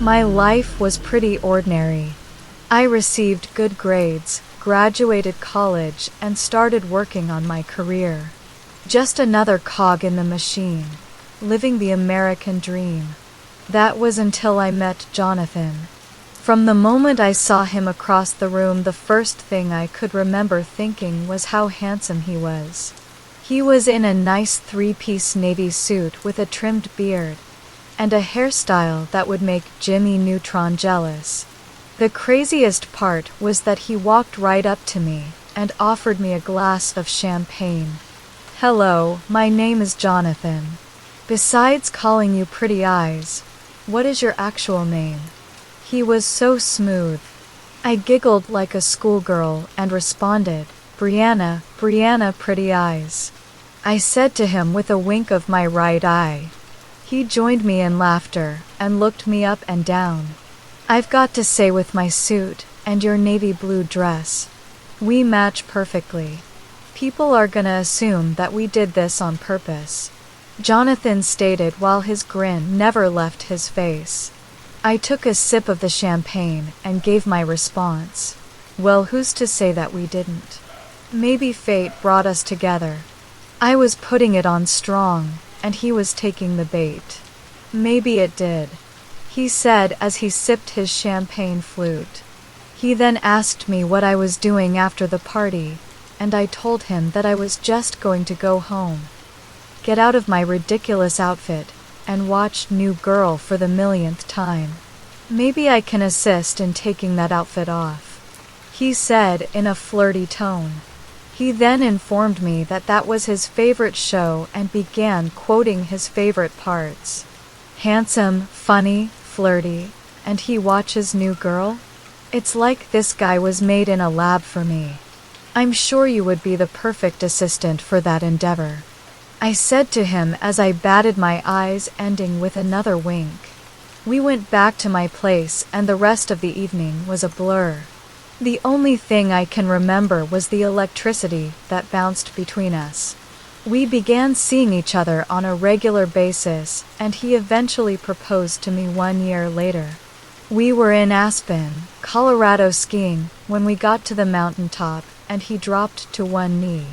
My life was pretty ordinary. I received good grades, graduated college, and started working on my career. Just another cog in the machine, living the American dream. That was until I met Jonathan. From the moment I saw him across the room, the first thing I could remember thinking was how handsome he was. He was in a nice three-piece navy suit with a trimmed beard, and a hairstyle that would make Jimmy Neutron jealous. The craziest part was that he walked right up to me and offered me a glass of champagne. "Hello, my name is Jonathan. Besides calling you Pretty Eyes, what is your actual name?" He was so smooth. I giggled like a schoolgirl and responded, "Briana, Briana Pretty Eyes." I said to him with a wink of my right eye. He joined me in laughter and looked me up and down. "I've got to say, with my suit and your navy blue dress, we match perfectly. People are gonna assume that we did this on purpose," Jonathan stated while his grin never left his face. I took a sip of the champagne and gave my response. "Well, who's to say that we didn't? Maybe fate brought us together." I was putting it on strong, and he was taking the bait. "Maybe it did," he said as he sipped his champagne flute. He then asked me what I was doing after the party, and I told him that I was just going to go home, get out of my ridiculous outfit, and watch New Girl for the millionth time. "Maybe I can assist in taking that outfit off," he said in a flirty tone. He then informed me that that was his favorite show and began quoting his favorite parts. "Handsome, funny, flirty, and he watches New Girl? It's like this guy was made in a lab for me. I'm sure you would be the perfect assistant for that endeavor," I said to him as I batted my eyes, ending with another wink. We went back to my place and the rest of the evening was a blur. The only thing I can remember was the electricity that bounced between us. We began seeing each other on a regular basis, and he eventually proposed to me 1 year later. We were in Aspen, Colorado skiing when we got to the mountaintop, and he dropped to one knee.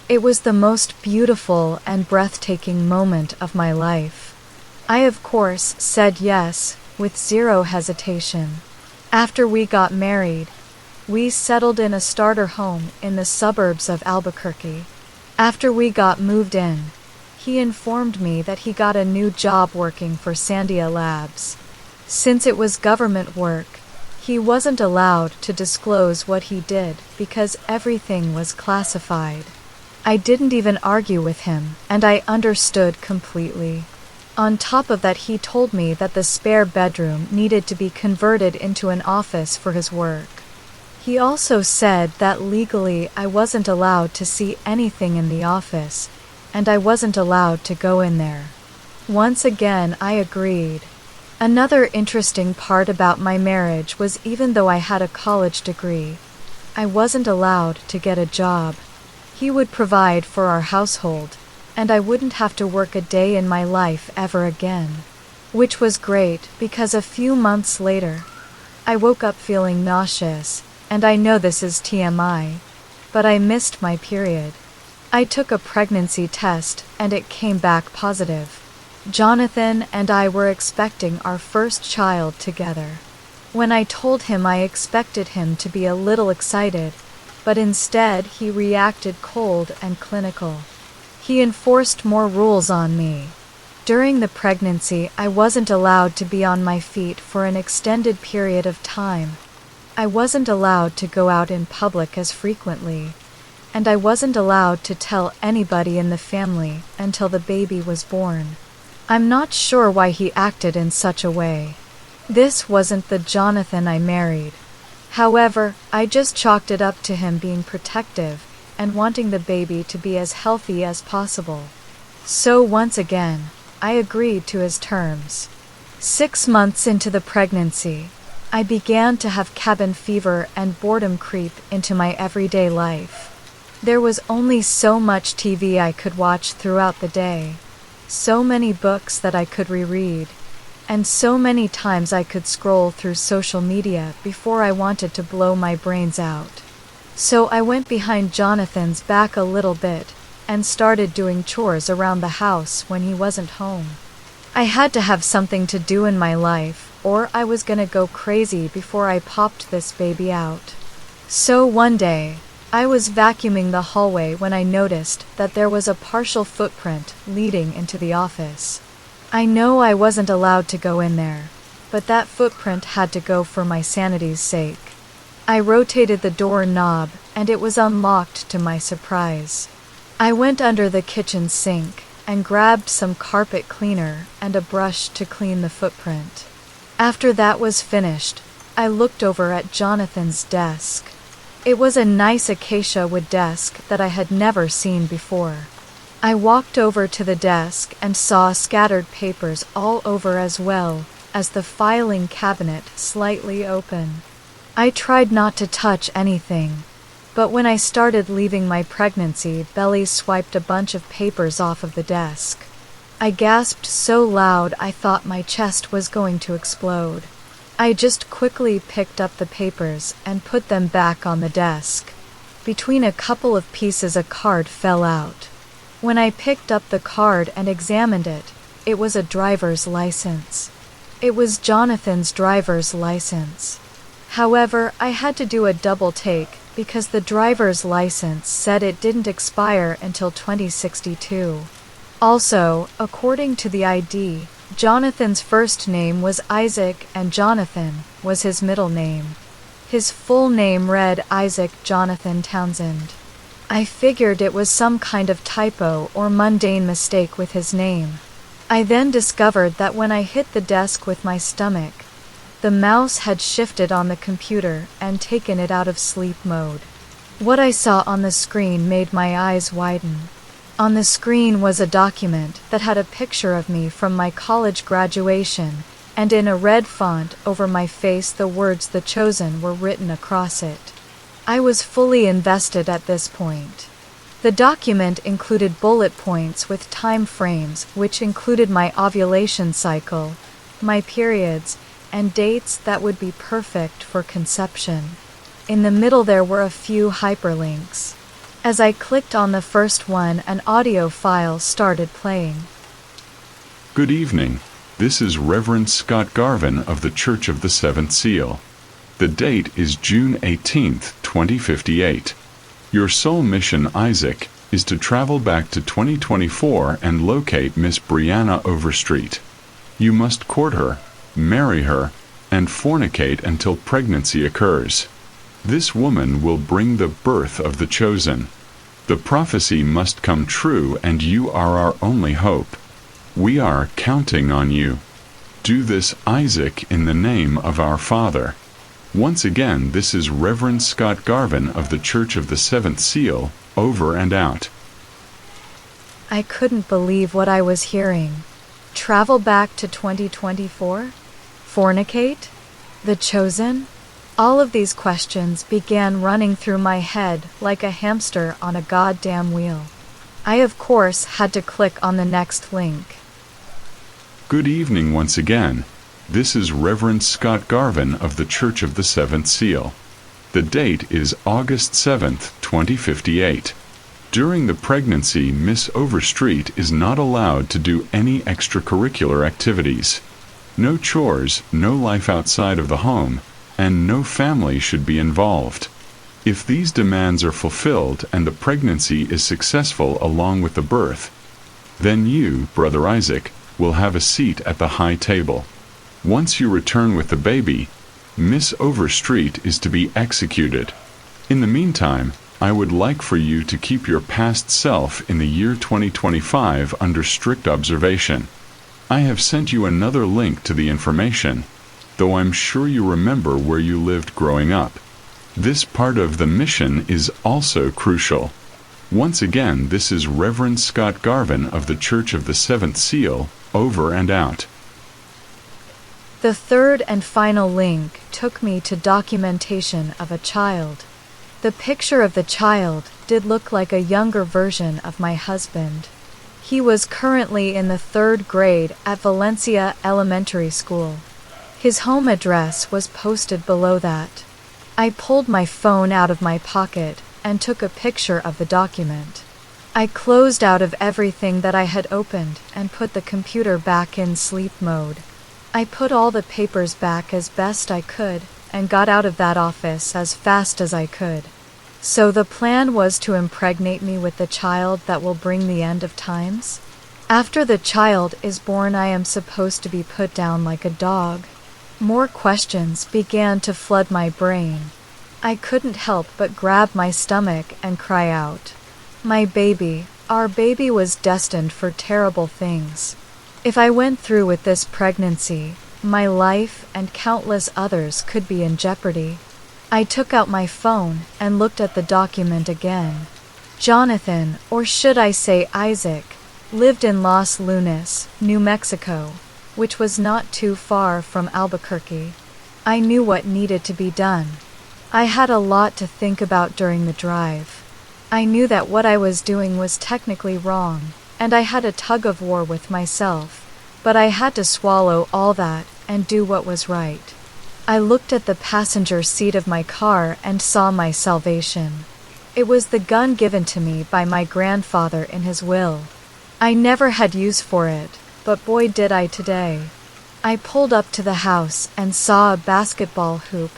It was the most beautiful and breathtaking moment of my life. I of course said yes, with zero hesitation. After we got married, we settled in a starter home in the suburbs of Albuquerque. After we got moved in, he informed me that he got a new job working for Sandia Labs. Since it was government work, he wasn't allowed to disclose what he did because everything was classified. I didn't even argue with him, and I understood completely. On top of that, he told me that the spare bedroom needed to be converted into an office for his work. He also said that legally I wasn't allowed to see anything in the office, and I wasn't allowed to go in there. Once again, I agreed. Another interesting part about my marriage was even though I had a college degree, I wasn't allowed to get a job. He would provide for our household, and I wouldn't have to work a day in my life ever again. Which was great because a few months later, I woke up feeling nauseous, and I know this is TMI, but I missed my period. I took a pregnancy test and it came back positive. Jonathan and I were expecting our first child together. When I told him I expected him to be a little excited, but instead he reacted cold and clinical. He enforced more rules on me. During the pregnancy, I wasn't allowed to be on my feet for an extended period of time. I wasn't allowed to go out in public as frequently, and I wasn't allowed to tell anybody in the family until the baby was born. I'm not sure why he acted in such a way. This wasn't the Jonathan I married. However, I just chalked it up to him being protective and wanting the baby to be as healthy as possible. So once again, I agreed to his terms. 6 months into the pregnancy, I began to have cabin fever and boredom creep into my everyday life. There was only so much TV I could watch throughout the day, so many books that I could reread, and so many times I could scroll through social media before I wanted to blow my brains out. So I went behind Jonathan's back a little bit, and started doing chores around the house when he wasn't home. I had to have something to do in my life, or I was gonna go crazy before I popped this baby out. So one day, I was vacuuming the hallway when I noticed that there was a partial footprint leading into the office. I know I wasn't allowed to go in there, but that footprint had to go for my sanity's sake. I rotated the door knob, and it was unlocked to my surprise. I went under the kitchen sink, and grabbed some carpet cleaner and a brush to clean the footprint. After that was finished, I looked over at Jonathan's desk. It was a nice acacia wood desk that I had never seen before. I walked over to the desk and saw scattered papers all over as well as the filing cabinet slightly open. I tried not to touch anything, but when I started leaving my pregnancy belly swiped a bunch of papers off of the desk. I gasped so loud I thought my chest was going to explode. I just quickly picked up the papers and put them back on the desk. Between a couple of pieces a card fell out. When I picked up the card and examined it, it was a driver's license. It was Jonathan's driver's license. However, I had to do a double take because the driver's license said it didn't expire until 2062. Also, according to the ID, Jonathan's first name was Isaac and Jonathan was his middle name. His full name read Isaac Jonathan Townsend. I figured it was some kind of typo or mundane mistake with his name. I then discovered that when I hit the desk with my stomach, the mouse had shifted on the computer and taken it out of sleep mode. What I saw on the screen made my eyes widen. On the screen was a document that had a picture of me from my college graduation, and in a red font over my face the words "The Chosen" were written across it. I was fully invested at this point. The document included bullet points with time frames which included my ovulation cycle, my periods, and dates that would be perfect for conception. In the middle there were a few hyperlinks. As I clicked on the first one, an audio file started playing. Good evening. This is Reverend Scott Garvin of the Church of the Seventh Seal. The date is June 18th, 2058. Your sole mission, Isaac, is to travel back to 2024 and locate Miss Briana Overstreet. You must court her, marry her, and fornicate until pregnancy occurs. This woman will bring the birth of the chosen. The prophecy must come true, and you are our only hope. We are counting on you. Do this, Isaac, in the name of our Father. Once again, this is Reverend Scott Garvin of the Church of the Seventh Seal, over and out. I couldn't believe what I was hearing. Travel back to 2024? Fornicate? The Chosen? All of these questions began running through my head like a hamster on a goddamn wheel. I of course had to click on the next link. Good evening once again. This is Reverend Scott Garvin of the Church of the Seventh Seal. The date is August 7th, 2058. During the pregnancy, Miss Overstreet is not allowed to do any extracurricular activities. No chores, no life outside of the home, and no family should be involved. If these demands are fulfilled and the pregnancy is successful along with the birth, then you, Brother Isaac, will have a seat at the high table. Once you return with the baby, Miss Overstreet is to be executed. In the meantime, I would like for you to keep your past self in the year 2025 under strict observation. I have sent you another link to the information, though I'm sure you remember where you lived growing up. This part of the mission is also crucial. Once again, this is Reverend Scott Garvin of the Church of the Seventh Seal, over and out. The third and final link took me to documentation of a child. The picture of the child did look like a younger version of my husband. He was currently in the 3rd grade at Valencia Elementary School. His home address was posted below that. I pulled my phone out of my pocket and took a picture of the document. I closed out of everything that I had opened and put the computer back in sleep mode. I put all the papers back as best I could and got out of that office as fast as I could. So the plan was to impregnate me with the child that will bring the end of times? After the child is born, I am supposed to be put down like a dog. More questions began to flood my brain. I couldn't help but grab my stomach and cry out. My baby, our baby was destined for terrible things. If I went through with this pregnancy, my life and countless others could be in jeopardy. I took out my phone and looked at the document again. Jonathan, or should I say Isaac, lived in Los Lunas, New Mexico, which was not too far from Albuquerque. I knew what needed to be done. I had a lot to think about during the drive. I knew that what I was doing was technically wrong, and I had a tug-of-war with myself, but I had to swallow all that and do what was right. I looked at the passenger seat of my car and saw my salvation. It was the gun given to me by my grandfather in his will. I never had use for it, but boy did I today. I pulled up to the house and saw a basketball hoop,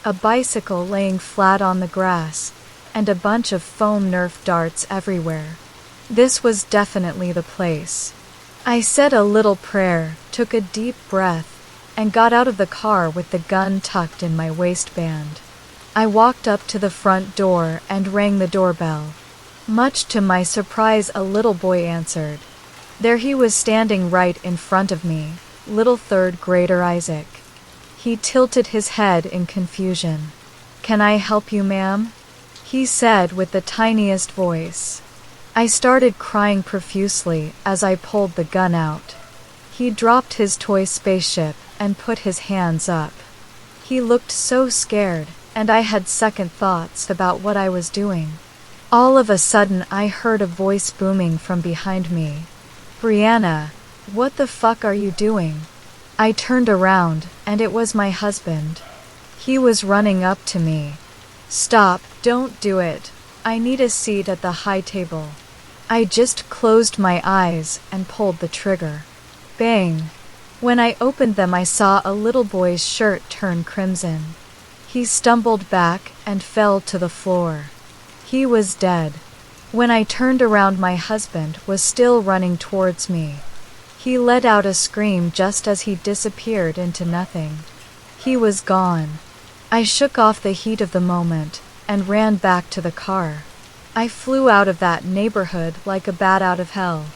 a bicycle laying flat on the grass, and a bunch of foam Nerf darts everywhere. This was definitely the place. I said a little prayer, took a deep breath, and got out of the car with the gun tucked in my waistband. I walked up to the front door and rang the doorbell. Much to my surprise, a little boy answered. There he was standing right in front of me, little 3rd grader Isaac. He tilted his head in confusion. "Can I help you, ma'am?" he said with the tiniest voice. I started crying profusely as I pulled the gun out. He dropped his toy spaceship and put his hands up. He looked so scared, and I had second thoughts about what I was doing. All of a sudden I heard a voice booming from behind me. "Briana, what the fuck are you doing?" I turned around, and it was my husband. He was running up to me. "Stop, don't do it. I need a seat at the high table." I just closed my eyes and pulled the trigger. Bang! When I opened them, I saw a little boy's shirt turn crimson. He stumbled back and fell to the floor. He was dead. When I turned around, my husband was still running towards me. He let out a scream just as he disappeared into nothing. He was gone. I shook off the heat of the moment and ran back to the car. I flew out of that neighborhood like a bat out of hell.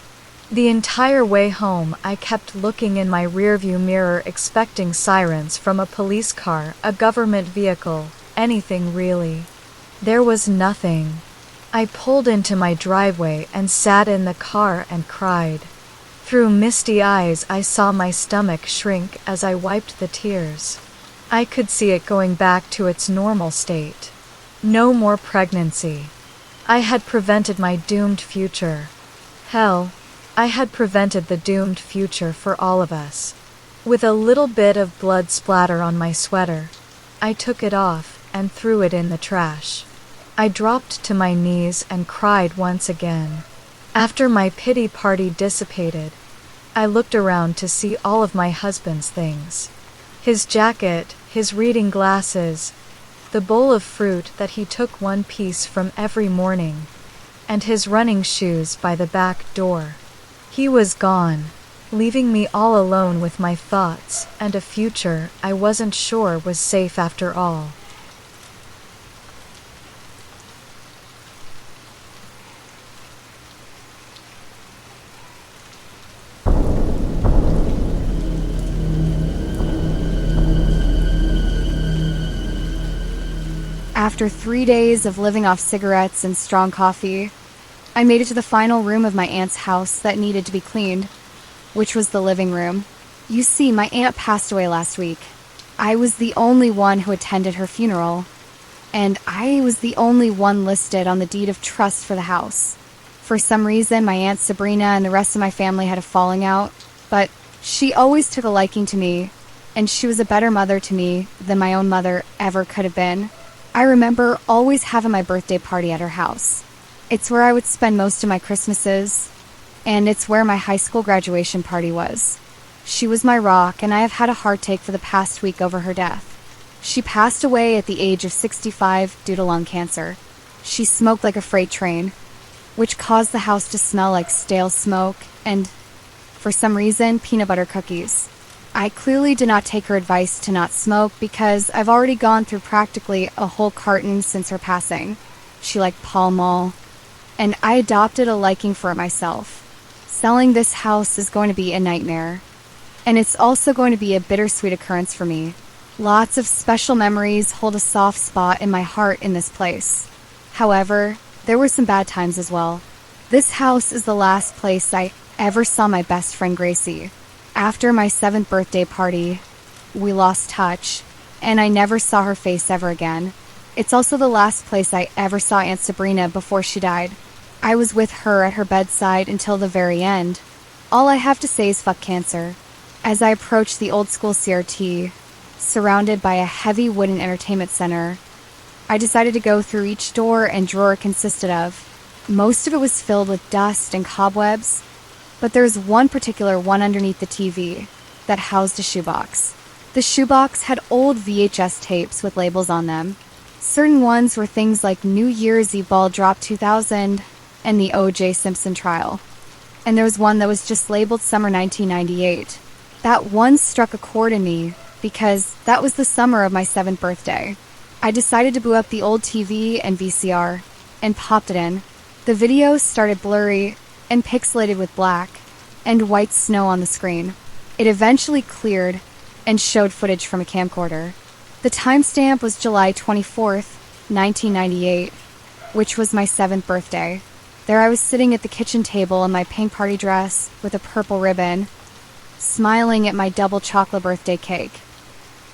The entire way home, I kept looking in my rearview mirror, expecting sirens from a police car, a government vehicle, anything really. There was nothing. I pulled into my driveway and sat in the car and cried. Through misty eyes, I saw my stomach shrink as I wiped the tears. I could see it going back to its normal state. No more pregnancy. I had prevented my doomed future. Hell, I had prevented the doomed future for all of us. With a little bit of blood splatter on my sweater, I took it off and threw it in the trash. I dropped to my knees and cried once again. After my pity party dissipated, I looked around to see all of my husband's things. His jacket, his reading glasses, the bowl of fruit that he took one piece from every morning, and his running shoes by the back door. He was gone, leaving me all alone with my thoughts and a future I wasn't sure was safe after all. After 3 days of living off cigarettes and strong coffee, I made it to the final room of my aunt's house that needed to be cleaned, which was the living room. You see, my aunt passed away last week. I was the only one who attended her funeral, and I was the only one listed on the deed of trust for the house. For some reason, my Aunt Sabrina and the rest of my family had a falling out, but she always took a liking to me, and she was a better mother to me than my own mother ever could have been. I remember always having my birthday party at her house. It's where I would spend most of my Christmases, and it's where my high school graduation party was. She was my rock, and I have had a heartache for the past week over her death. She passed away at the age of 65 due to lung cancer. She smoked like a freight train, which caused the house to smell like stale smoke and, for some reason, peanut butter cookies. I clearly did not take her advice to not smoke because I've already gone through practically a whole carton since her passing. She liked Pall Mall, and I adopted a liking for it myself. Selling this house is going to be a nightmare, and it's also going to be a bittersweet occurrence for me. Lots of special memories hold a soft spot in my heart in this place. However, there were some bad times as well. This house is the last place I ever saw my best friend Gracie. After my 7th birthday party, we lost touch, and I never saw her face ever again. It's also the last place I ever saw Aunt Sabrina before she died. I was with her at her bedside until the very end. All I have to say is fuck cancer. As I approached the old school CRT, surrounded by a heavy wooden entertainment center, I decided to go through each door and drawer it consisted of. Most of it was filled with dust and cobwebs, but there was one particular one underneath the TV that housed a shoebox. The shoebox had old VHS tapes with labels on them. Certain ones were things like New Year's Eve Ball Drop 2000 and the O.J. Simpson trial. And there was one that was just labeled Summer 1998. That one struck a chord in me because that was the summer of my 7th birthday. I decided to boot up the old TV and VCR and popped it in. The video started blurry and pixelated with black and white snow on the screen. It eventually cleared and showed footage from a camcorder. The timestamp was July 24th, 1998, which was my 7th birthday. There I was sitting at the kitchen table in my pink party dress with a purple ribbon, smiling at my double chocolate birthday cake.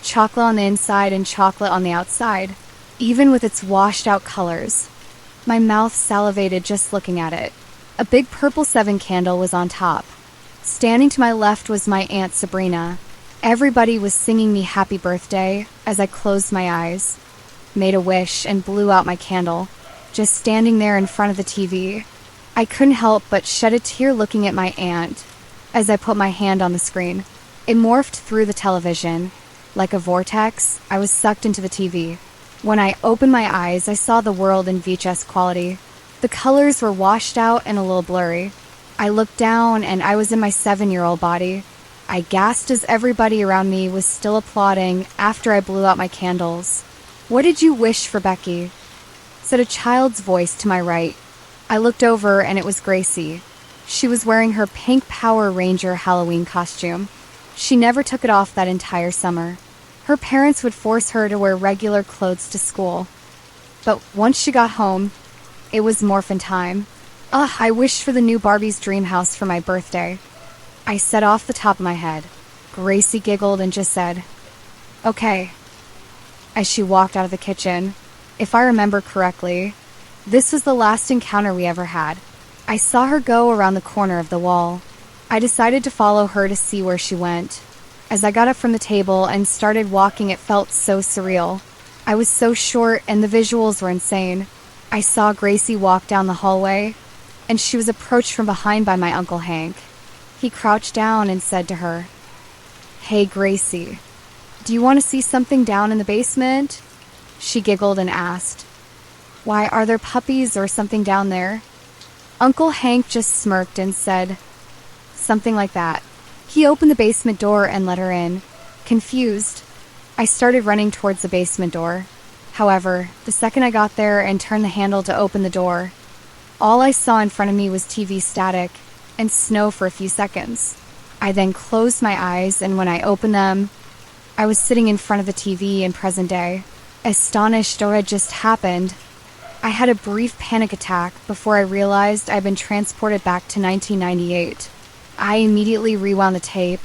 Chocolate on the inside and chocolate on the outside, even with its washed out colors. My mouth salivated just looking at it. A big purple 7 candle was on top. Standing to my left was my Aunt Sabrina. Everybody was singing me happy birthday as I closed my eyes, made a wish, and blew out my candle, just standing there in front of the TV. I couldn't help but shed a tear looking at my aunt as I put my hand on the screen. It morphed through the television. Like a vortex, I was sucked into the TV. When I opened my eyes, I saw the world in VHS quality. The colors were washed out and a little blurry. I looked down and I was in my 7-year-old body. I gasped as everybody around me was still applauding after I blew out my candles. "What did you wish for, Becky?" said a child's voice to my right. I looked over and it was Gracie. She was wearing her pink Power Ranger Halloween costume. She never took it off that entire summer. Her parents would force her to wear regular clothes to school. But once she got home, it was morphin' time. I wished for the new Barbie's dream house for my birthday. I said off the top of my head. Gracie giggled and just said, "Okay," as she walked out of the kitchen. If I remember correctly, this was the last encounter we ever had. I saw her go around the corner of the wall. I decided to follow her to see where she went. As I got up from the table and started walking, it felt so surreal. I was so short and the visuals were insane. I saw Gracie walk down the hallway, and she was approached from behind by my Uncle Hank. He crouched down and said to her, "Hey, Gracie, do you want to see something down in the basement?" She giggled and asked, "Why, are there puppies or something down there?" Uncle Hank just smirked and said, "Something like that." He opened the basement door and let her in. Confused, I started running towards the basement door. However, the second I got there and turned the handle to open the door, all I saw in front of me was TV static and snow for a few seconds. I then closed my eyes, and when I opened them, I was sitting in front of the TV in present day. Astonished at what had just happened, I had a brief panic attack before I realized I'd been transported back to 1998. I immediately rewound the tape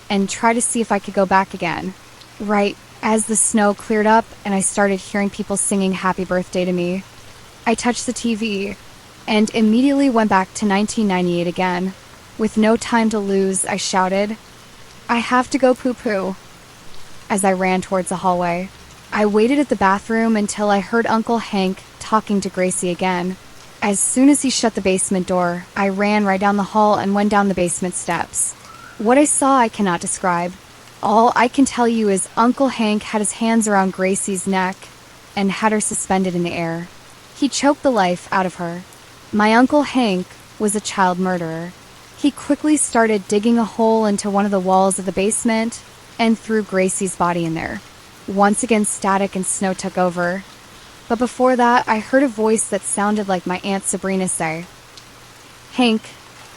and tried to see if I could go back again. Right as the snow cleared up and I started hearing people singing happy birthday to me, I touched the TV, and immediately went back to 1998 again. With no time to lose, I shouted, "I have to go poo-poo," as I ran towards the hallway. I waited at the bathroom until I heard Uncle Hank talking to Gracie again. As soon as he shut the basement door, I ran right down the hall and went down the basement steps. What I saw I cannot describe. All I can tell you is Uncle Hank had his hands around Gracie's neck and had her suspended in the air. He choked the life out of her. My Uncle Hank was a child murderer. He quickly started digging a hole into one of the walls of the basement and threw Gracie's body in there. Once again, static and snow took over. But before that, I heard a voice that sounded like my Aunt Sabrina say, "Hank,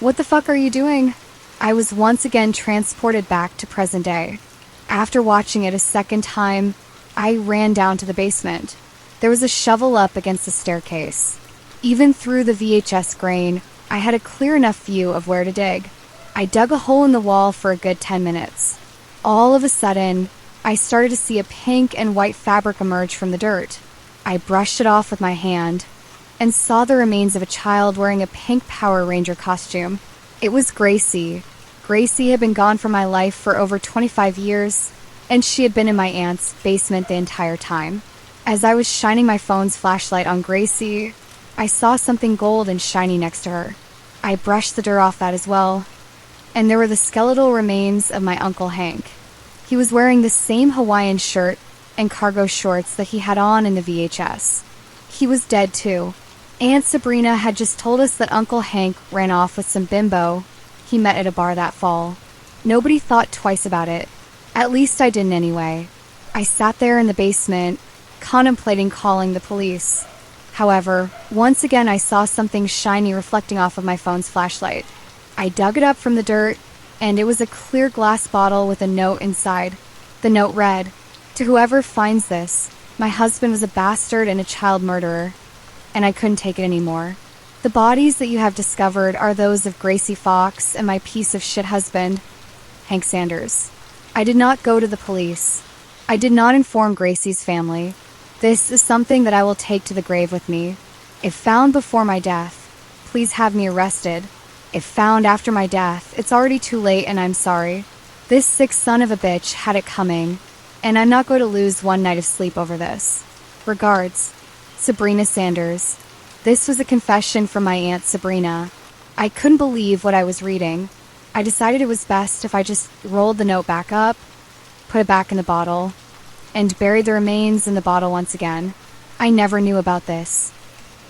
what the fuck are you doing?" I was once again transported back to present day. After watching it a second time, I ran down to the basement. There was a shovel up against the staircase. Even through the VHS grain, I had a clear enough view of where to dig. I dug a hole in the wall for a good 10 minutes. All of a sudden, I started to see a pink and white fabric emerge from the dirt. I brushed it off with my hand and saw the remains of a child wearing a pink Power Ranger costume. It was Gracie. Gracie had been gone from my life for over 25 years, and she had been in my aunt's basement the entire time. As I was shining my phone's flashlight on Gracie, I saw something gold and shiny next to her. I brushed the dirt off that as well, and there were the skeletal remains of my Uncle Hank. He was wearing the same Hawaiian shirt and cargo shorts that he had on in the VHS. He was dead too. Aunt Sabrina had just told us that Uncle Hank ran off with some bimbo he met at a bar that fall. Nobody thought twice about it. At least I didn't anyway. I sat there in the basement, contemplating calling the police. However, once again I saw something shiny reflecting off of my phone's flashlight. I dug it up from the dirt, and it was a clear glass bottle with a note inside. The note read, "To whoever finds this, my husband was a bastard and a child murderer," and I couldn't take it anymore. "The bodies that you have discovered are those of Gracie Fox and my piece of shit husband, Hank Sanders." I did not go to the police. I did not inform Gracie's family. This is something that I will take to the grave with me. If found before my death, please have me arrested. If found after my death, it's already too late and I'm sorry. This sick son of a bitch had it coming, and I'm not going to lose one night of sleep over this. Regards, Sabrina Sanders. This was a confession from my Aunt Sabrina. I couldn't believe what I was reading. I decided it was best if I just rolled the note back up, put it back in the bottle, and buried the remains in the bottle once again. I never knew about this.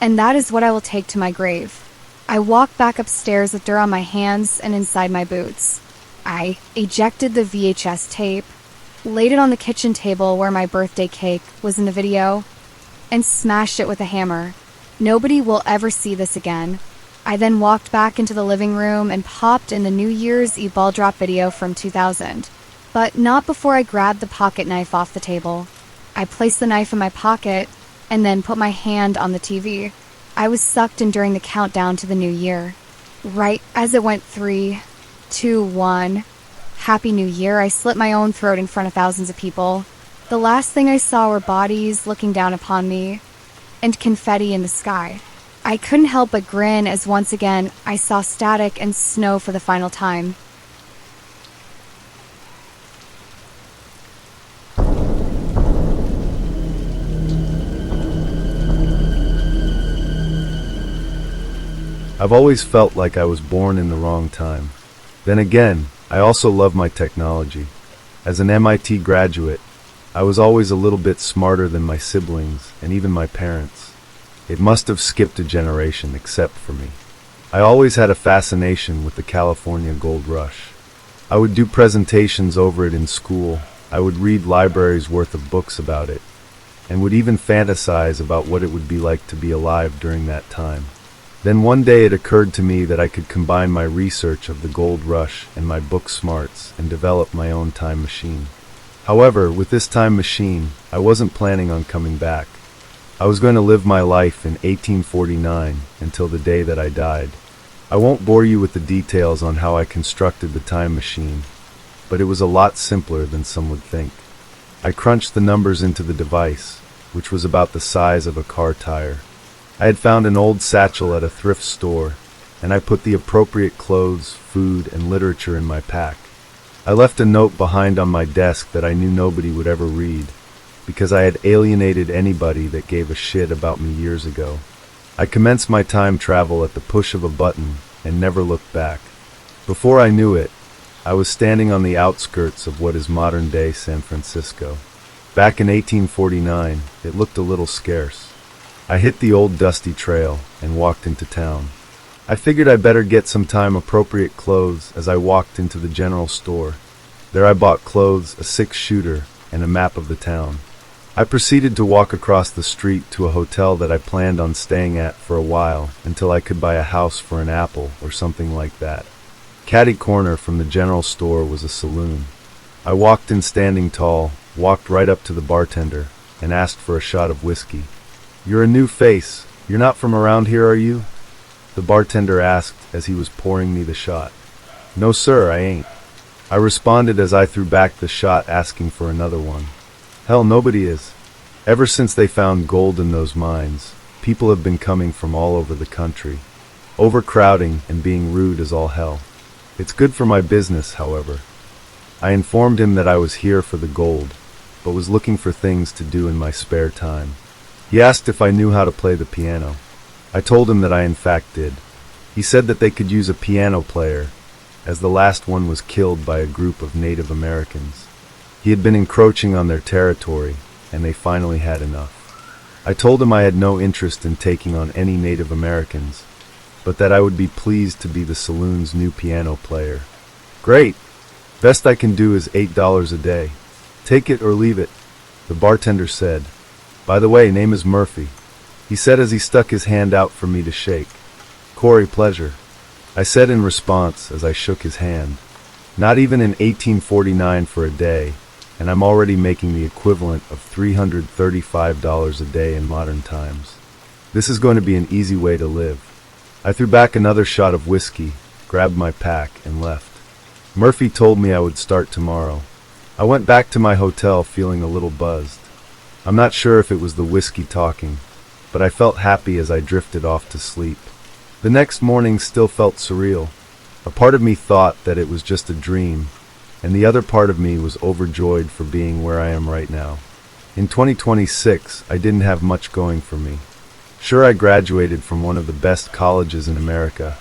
And that is what I will take to my grave. I walked back upstairs with dirt on my hands and inside my boots. I ejected the VHS tape, laid it on the kitchen table where my birthday cake was in the video, and smashed it with a hammer. Nobody will ever see this again. I then walked back into the living room and popped in the New Year's Eve ball drop video from 2000. But not before I grabbed the pocket knife off the table. I placed the knife in my pocket and then put my hand on the TV. I was sucked in during the countdown to the new year. Right as it went 3, 2, 1, Happy New Year, I slit my own throat in front of thousands of people. The last thing I saw were bodies looking down upon me and confetti in the sky. I couldn't help but grin as once again I saw static and snow for the final time. I've always felt like I was born in the wrong time. Then again, I also love my technology. As an MIT graduate, I was always a little bit smarter than my siblings and even my parents. It must have skipped a generation except for me. I always had a fascination with the California gold rush. I would do presentations over it in school. I would read libraries worth of books about it, and would even fantasize about what it would be like to be alive during that time. Then one day it occurred to me that I could combine my research of the gold rush and my book smarts and develop my own time machine. However, with this time machine, I wasn't planning on coming back. I was going to live my life in 1849 until the day that I died. I won't bore you with the details on how I constructed the time machine, but it was a lot simpler than some would think. I crunched the numbers into the device, which was about the size of a car tire. I had found an old satchel at a thrift store, and I put the appropriate clothes, food, and literature in my pack. I left a note behind on my desk that I knew nobody would ever read, because I had alienated anybody that gave a shit about me years ago. I commenced my time travel at the push of a button and never looked back. Before I knew it, I was standing on the outskirts of what is modern-day San Francisco. Back in 1849, it looked a little scarce. I hit the old dusty trail and walked into town. I figured I better get some time-appropriate clothes as I walked into the general store. There I bought clothes, a 6-shooter, and a map of the town. I proceeded to walk across the street to a hotel that I planned on staying at for a while until I could buy a house for an apple or something like that. Catty corner from the general store was a saloon. I walked in standing tall, walked right up to the bartender, and asked for a shot of whiskey. "You're a new face. You're not from around here, are you?" the bartender asked as he was pouring me the shot. "No, sir, I ain't," I responded as I threw back the shot, asking for another one. "Hell, nobody is. Ever since they found gold in those mines, people have been coming from all over the country. Overcrowding and being rude is all hell. It's good for my business, however." I informed him that I was here for the gold, but was looking for things to do in my spare time. He asked if I knew how to play the piano. I told him that I in fact did. He said that they could use a piano player, as the last one was killed by a group of Native Americans. He had been encroaching on their territory, and they finally had enough. I told him I had no interest in taking on any Native Americans, but that I would be pleased to be the saloon's new piano player. "Great! Best I can do is $8 a day. Take it or leave it," the bartender said. "By the way, name is Murphy," he said as he stuck his hand out for me to shake. "Corey, pleasure," I said in response as I shook his hand. Not even in 1849 for a day, and I'm already making the equivalent of $335 a day in modern times. This is going to be an easy way to live. I threw back another shot of whiskey, grabbed my pack, and left. Murphy told me I would start tomorrow. I went back to my hotel feeling a little buzzed. I'm not sure if it was the whiskey talking, but I felt happy as I drifted off to sleep. The next morning still felt surreal. A part of me thought that it was just a dream, and the other part of me was overjoyed for being where I am right now. In 2026, I didn't have much going for me. Sure, I graduated from one of the best colleges in America,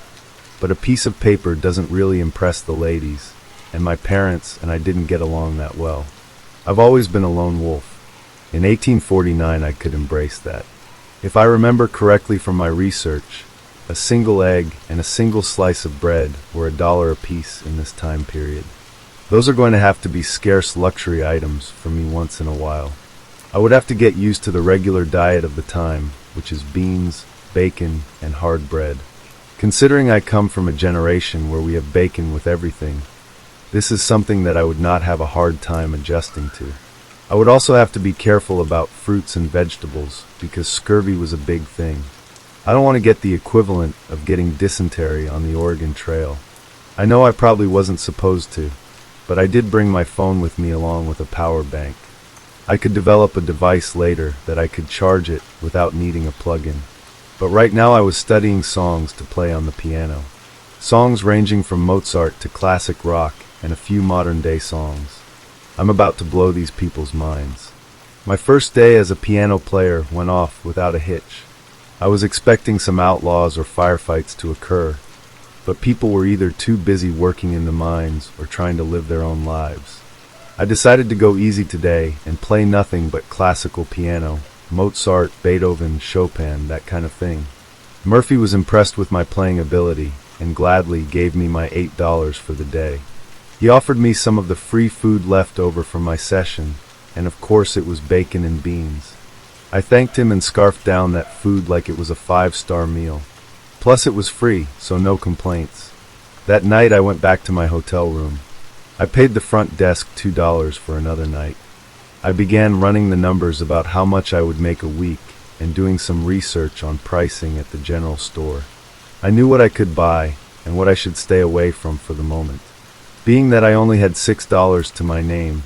but a piece of paper doesn't really impress the ladies, and my parents and I didn't get along that well. I've always been a lone wolf. In 1849, I could embrace that. If I remember correctly from my research, a single egg and a single slice of bread were $1 apiece in this time period. Those are going to have to be scarce luxury items for me once in a while. I would have to get used to the regular diet of the time, which is beans, bacon, and hard bread. Considering I come from a generation where we have bacon with everything, this is something that I would not have a hard time adjusting to. I would also have to be careful about fruits and vegetables because scurvy was a big thing. I don't want to get the equivalent of getting dysentery on the Oregon Trail. I know I probably wasn't supposed to, but I did bring my phone with me along with a power bank. I could develop a device later that I could charge it without needing a plug-in. But right now I was studying songs to play on the piano. Songs ranging from Mozart to classic rock and a few modern-day songs. I'm about to blow these people's minds. My first day as a piano player went off without a hitch. I was expecting some outlaws or firefights to occur, but people were either too busy working in the mines or trying to live their own lives. I decided to go easy today and play nothing but classical piano, Mozart, Beethoven, Chopin, that kind of thing. Murphy was impressed with my playing ability and gladly gave me my $8 for the day. He offered me some of the free food left over from my session, and of course it was bacon and beans. I thanked him and scarfed down that food like it was a 5-star meal. Plus it was free, so no complaints. That night I went back to my hotel room. I paid the front desk $2 for another night. I began running the numbers about how much I would make a week and doing some research on pricing at the general store. I knew what I could buy and what I should stay away from for the moment. Being that I only had $6 to my name,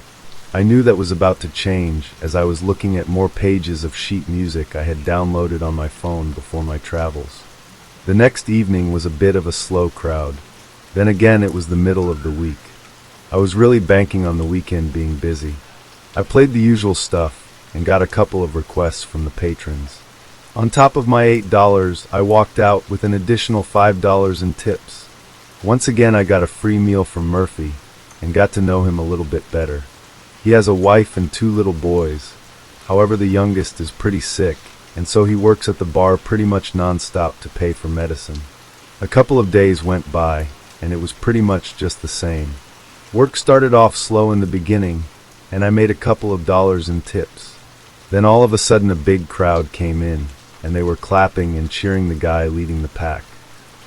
I knew that was about to change as I was looking at more pages of sheet music I had downloaded on my phone before my travels. The next evening was a bit of a slow crowd. Then again, it was the middle of the week. I was really banking on the weekend being busy. I played the usual stuff and got a couple of requests from the patrons. On top of my $8, I walked out with an additional $5 in tips. Once again, I got a free meal from Murphy and got to know him a little bit better. He has a wife and 2 little boys. However, the youngest is pretty sick, and so he works at the bar pretty much non-stop to pay for medicine. A couple of days went by, and it was pretty much just the same. Work started off slow in the beginning, and I made a couple of dollars in tips. Then all of a sudden a big crowd came in, and they were clapping and cheering the guy leading the pack.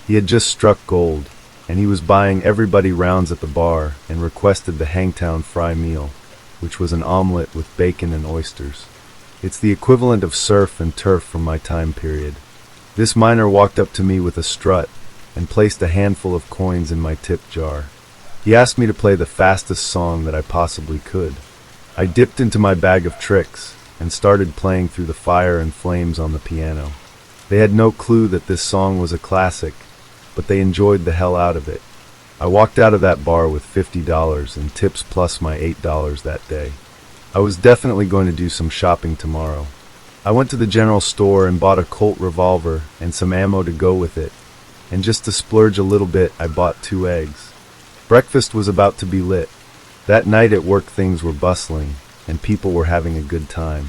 He had just struck gold, and he was buying everybody rounds at the bar and requested the Hangtown fry meal, which was an omelet with bacon and oysters. It's the equivalent of surf and turf from my time period. This miner walked up to me with a strut and placed a handful of coins in my tip jar. He asked me to play the fastest song that I possibly could. I dipped into my bag of tricks and started playing through the fire and flames on the piano. They had no clue that this song was a classic, but they enjoyed the hell out of it. I walked out of that bar with $50 in tips plus my $8 that day. I was definitely going to do some shopping tomorrow. I went to the general store and bought a Colt revolver and some ammo to go with it, and just to splurge a little bit, I bought 2 eggs. Breakfast was about to be lit. That night at work things were bustling, and people were having a good time.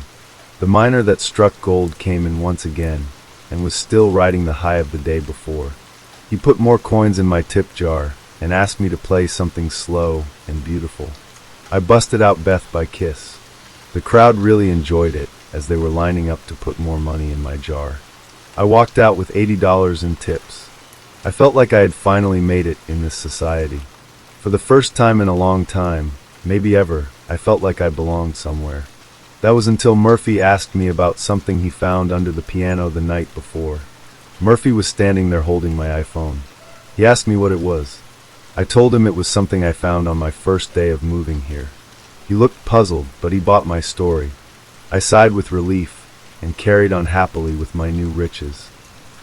The miner that struck gold came in once again, and was still riding the high of the day before. He put more coins in my tip jar, and asked me to play something slow and beautiful. I busted out Beth by Kiss. The crowd really enjoyed it, as they were lining up to put more money in my jar. I walked out with $80 in tips. I felt like I had finally made it in this society. For the first time in a long time, maybe ever, I felt like I belonged somewhere. That was until Murphy asked me about something he found under the piano the night before. Murphy was standing there holding my iPhone. He asked me what it was. I told him it was something I found on my first day of moving here. He looked puzzled, but he bought my story. I sighed with relief and carried on happily with my new riches.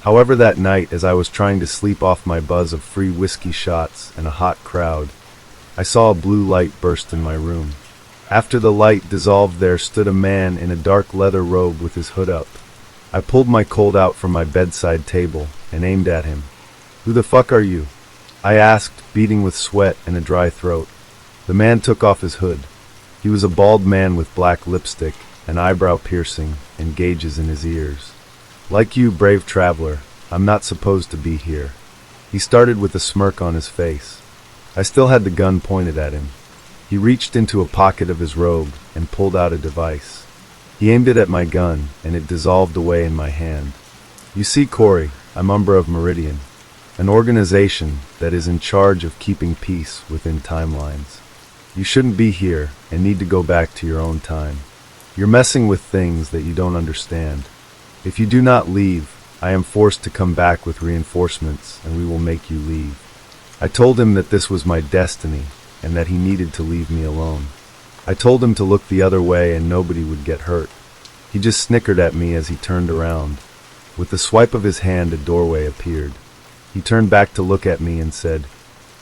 However, that night, as I was trying to sleep off my buzz of free whiskey shots and a hot crowd, I saw a blue light burst in my room. After the light dissolved, there stood a man in a dark leather robe with his hood up. I pulled my Colt out from my bedside table and aimed at him. "Who the fuck are you?" I asked, beating with sweat and a dry throat. The man took off his hood. He was a bald man with black lipstick, an eyebrow piercing, and gauges in his ears. "Like you, brave traveler, I'm not supposed to be here." He started with a smirk on his face. I still had the gun pointed at him. He reached into a pocket of his robe and pulled out a device. He aimed it at my gun, and it dissolved away in my hand. "You see, Corey, I'm Umber of Meridian, an organization that is in charge of keeping peace within timelines. You shouldn't be here and need to go back to your own time. You're messing with things that you don't understand. If you do not leave, I am forced to come back with reinforcements, and we will make you leave." I told him that this was my destiny, and that he needed to leave me alone. I told him to look the other way and nobody would get hurt. He just snickered at me as he turned around. With the swipe of his hand, a doorway appeared. He turned back to look at me and said,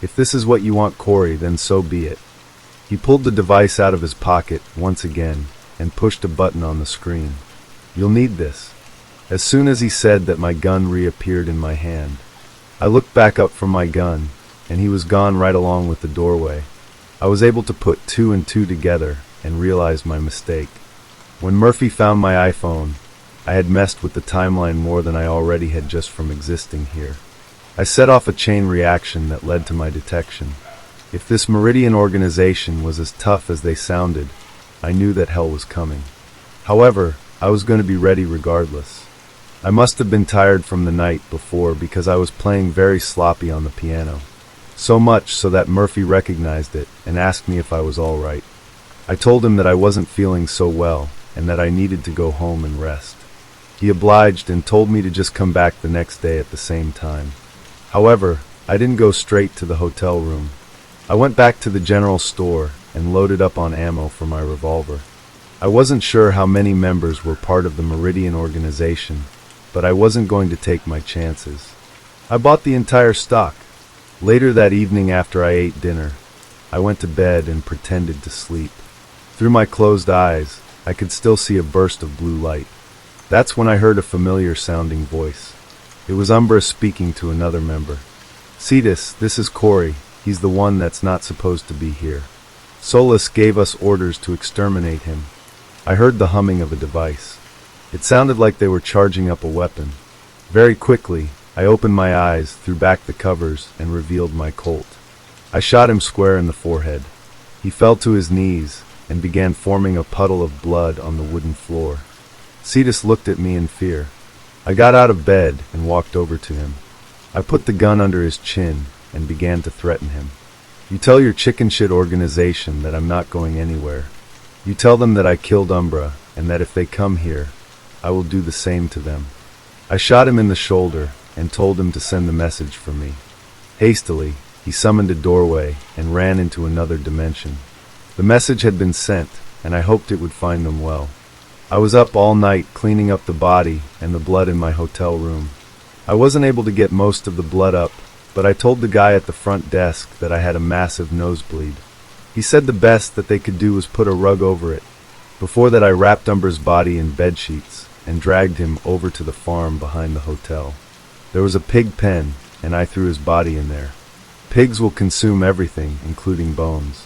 "If this is what you want, Corey, then so be it." He pulled the device out of his pocket once again and pushed a button on the screen. "You'll need this." As soon as he said that, my gun reappeared in my hand. I looked back up from my gun, and he was gone right along with the doorway. I was able to put 2 and 2 together and realized my mistake. When Murphy found my iPhone, I had messed with the timeline more than I already had just from existing here. I set off a chain reaction that led to my detection. If this Meridian organization was as tough as they sounded, I knew that hell was coming. However, I was going to be ready regardless. I must have been tired from the night before because I was playing very sloppy on the piano. So much so that Murphy recognized it and asked me if I was all right. I told him that I wasn't feeling so well and that I needed to go home and rest. He obliged and told me to just come back the next day at the same time. However, I didn't go straight to the hotel room. I went back to the general store and loaded up on ammo for my revolver. I wasn't sure how many members were part of the Meridian organization, but I wasn't going to take my chances. I bought the entire stock. Later that evening after I ate dinner, I went to bed and pretended to sleep. Through my closed eyes, I could still see a burst of blue light. That's when I heard a familiar-sounding voice. It was Umbra speaking to another member. "Cetus, this is Corey. He's the one that's not supposed to be here. Solus gave us orders to exterminate him." I heard the humming of a device. It sounded like they were charging up a weapon. Very quickly, I opened my eyes, threw back the covers, and revealed my Colt. I shot him square in the forehead. He fell to his knees and began forming a puddle of blood on the wooden floor. Cetus looked at me in fear. I got out of bed and walked over to him. I put the gun under his chin and began to threaten him. "You tell your chicken shit organization that I'm not going anywhere. You tell them that I killed Umbra and that if they come here, I will do the same to them." I shot him in the shoulder and told him to send the message for me. Hastily, he summoned a doorway and ran into another dimension. The message had been sent, and I hoped it would find them well. I was up all night cleaning up the body and the blood in my hotel room. I wasn't able to get most of the blood up, but I told the guy at the front desk that I had a massive nosebleed. He said the best that they could do was put a rug over it. Before that, I wrapped Umbra's body in bed sheets and dragged him over to the farm behind the hotel. There was a pig pen, and I threw his body in there. Pigs will consume everything, including bones.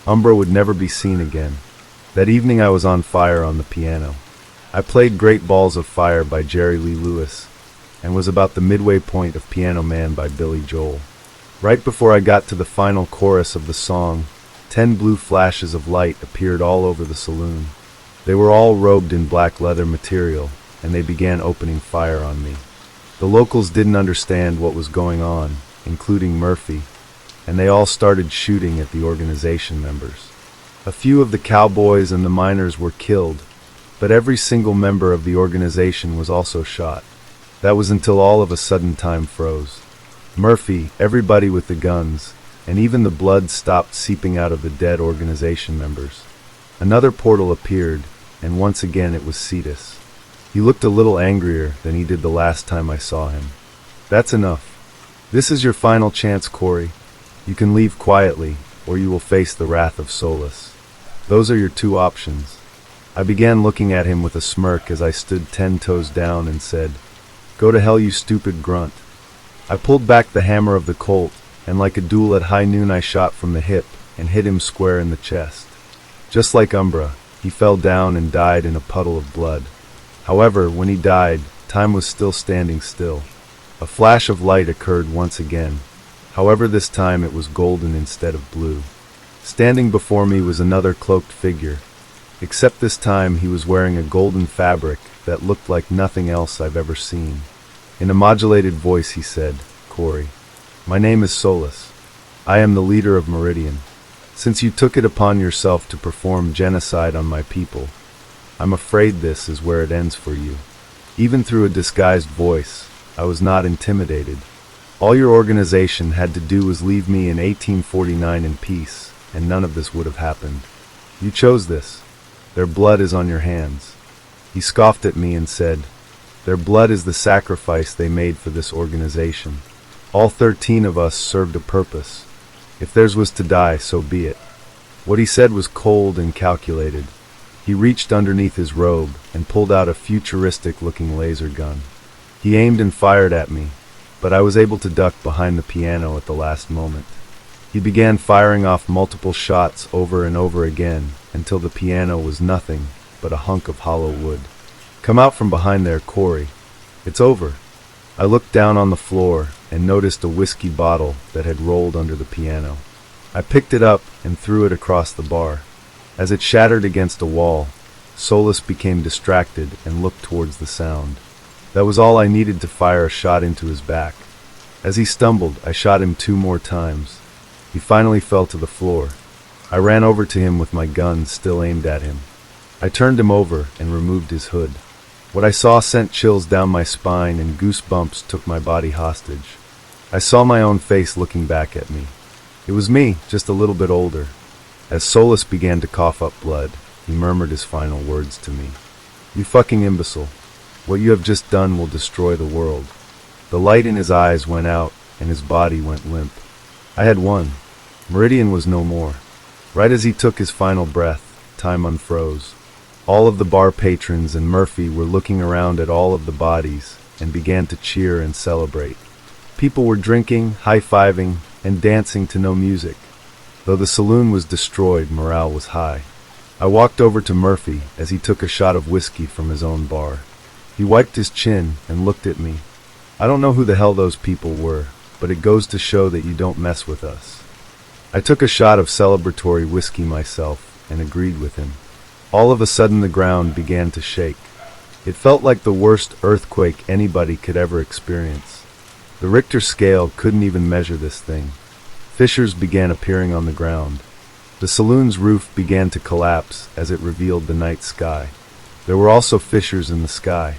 Umbra would never be seen again. That evening I was on fire on the piano. I played Great Balls of Fire by Jerry Lee Lewis, and was about the midway point of Piano Man by Billy Joel. Right before I got to the final chorus of the song, 10 blue flashes of light appeared all over the saloon. They were all robed in black leather material, and they began opening fire on me. The locals didn't understand what was going on, including Murphy, and they all started shooting at the organization members. A few of the cowboys and the miners were killed, but every single member of the organization was also shot. That was until all of a sudden time froze. Murphy, everybody with the guns, and even the blood stopped seeping out of the dead organization members. Another portal appeared, and once again it was Cetus. He looked a little angrier than he did the last time I saw him. "That's enough. This is your final chance, Corey. You can leave quietly, or you will face the wrath of Solus. Those are your two options." I began looking at him with a smirk as I stood 10 toes down and said, "Go to hell, you stupid grunt." I pulled back the hammer of the Colt, and like a duel at high noon I shot from the hip and hit him square in the chest. Just like Umbra, he fell down and died in a puddle of blood. However, when he died, time was still standing still. A flash of light occurred once again. However, this time it was golden instead of blue. Standing before me was another cloaked figure, except this time he was wearing a golden fabric that looked like nothing else I've ever seen. In a modulated voice he said, "Corey, my name is Solus. I am the leader of Meridian. Since you took it upon yourself to perform genocide on my people, I'm afraid this is where it ends for you." Even through a disguised voice, I was not intimidated. All your organization had to do was leave me in 1849 in peace, and none of this would have happened. You chose this. Their blood is on your hands. He scoffed at me and said, "Their blood is the sacrifice they made for this organization. All 13 of us served a purpose. If theirs was to die, so be it." What he said was cold and calculated. He reached underneath his robe and pulled out a futuristic-looking laser gun. He aimed and fired at me, but I was able to duck behind the piano at the last moment. He began firing off multiple shots over and over again until the piano was nothing but a hunk of hollow wood. "Come out from behind there, Corey. It's over." I looked down on the floor and noticed a whiskey bottle that had rolled under the piano. I picked it up and threw it across the bar. As it shattered against a wall, Solus became distracted and looked towards the sound. That was all I needed to fire a shot into his back. As he stumbled, I shot him 2 more times. He finally fell to the floor. I ran over to him with my gun still aimed at him. I turned him over and removed his hood. What I saw sent chills down my spine and goosebumps took my body hostage. I saw my own face looking back at me. It was me, just a little bit older. As Solus began to cough up blood, he murmured his final words to me. "You fucking imbecile. What you have just done will destroy the world." The light in his eyes went out, and his body went limp. I had won. Meridian was no more. Right as he took his final breath, time unfroze. All of the bar patrons and Murphy were looking around at all of the bodies and began to cheer and celebrate. People were drinking, high-fiving, and dancing to no music. Though the saloon was destroyed, morale was high. I walked over to Murphy as he took a shot of whiskey from his own bar. He wiped his chin and looked at me. "I don't know who the hell those people were, but it goes to show that you don't mess with us." I took a shot of celebratory whiskey myself and agreed with him. All of a sudden the ground began to shake. It felt like the worst earthquake anybody could ever experience. The Richter scale couldn't even measure this thing. Fissures began appearing on the ground. The saloon's roof began to collapse as it revealed the night sky. There were also fissures in the sky.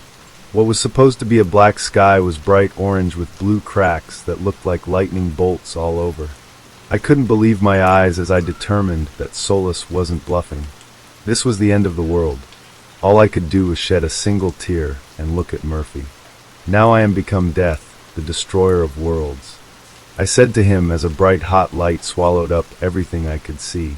What was supposed to be a black sky was bright orange with blue cracks that looked like lightning bolts all over. I couldn't believe my eyes as I determined that Solus wasn't bluffing. This was the end of the world. All I could do was shed a single tear and look at Murphy. "Now I am become death, the destroyer of worlds," I said to him as a bright hot light swallowed up everything I could see.